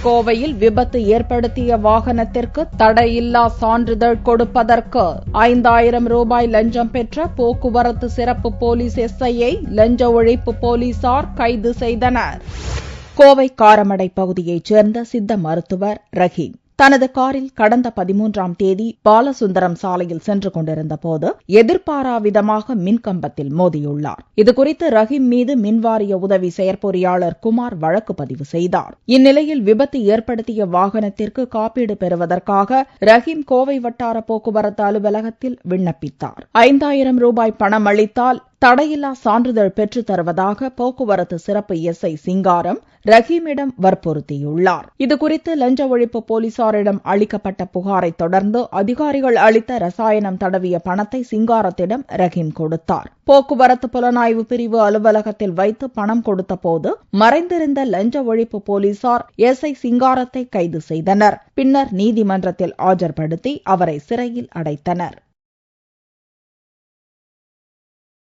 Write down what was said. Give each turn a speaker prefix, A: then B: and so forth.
A: கோவையில் விபத்து ஏற்படுத்திய வாகனத்திற்கு தடையில்லா சான்றிதழ் கொடுப்பதற்கு 5000 ரூபாய் லஞ்சம் பெற்ற போக்குவரத்து சிறப்பு போலீஸ் எஸ்ஐயை லஞ்ச ஒழிப்பு போலீசார் கைது செய்தனர். கோவை காரமடை பகுதியைச் சேர்ந்த சித்த மருத்துவர் ரஹீம் தனது காரில் கடந்த 13ஆம் தேதி பாலசுந்தரம் சாலையில் சென்று கொண்டிருந்தபோது எதிர்பாராவிதமாக மின்கம்பத்தில் மோதியுள்ளார். இதுகுறித்து ரஹீம் மீது மின்வாரிய உதவி செயற்பொறியாளர் குமார் வழக்கு பதிவு செய்தார். இந்நிலையில் விபத்து ஏற்படுத்திய வாகனத்திற்கு காப்பீடு பெறுவதற்காக ரஹீம் கோவை வட்டார போக்குவரத்து அலுவலகத்தில் விண்ணப்பித்தார். 5000 ரூபாய் பணம் அளித்தால் தடையில்லா சான்றிதழ் பெற்றுத் தருவதாக போக்குவரத்து சிறப்பு எஸ்ஐ சிங்காரம் ரஹீமிடம் வற்புறுத்தியுள்ளார். இதுகுறித்து லஞ்ச ஒழிப்பு போலீசாரிடம் அளிக்கப்பட்ட புகாரை தொடர்ந்து அதிகாரிகள் அளித்த ரசாயனம் தடவிய பணத்தை சிங்காரத்திடம் ரஹீம் கொடுத்தார். போக்குவரத்து புலனாய்வு பிரிவு அலுவலகத்தில் வைத்து பணம் கொடுத்தபோது மறைந்திருந்த லஞ்ச ஒழிப்பு போலீசார் எஸ்ஐ சிங்காரத்தை கைது செய்தனர். பின்னர் நீதிமன்றத்தில் ஆஜர்படுத்தி அவரை சிறையில் அடைத்தனர்.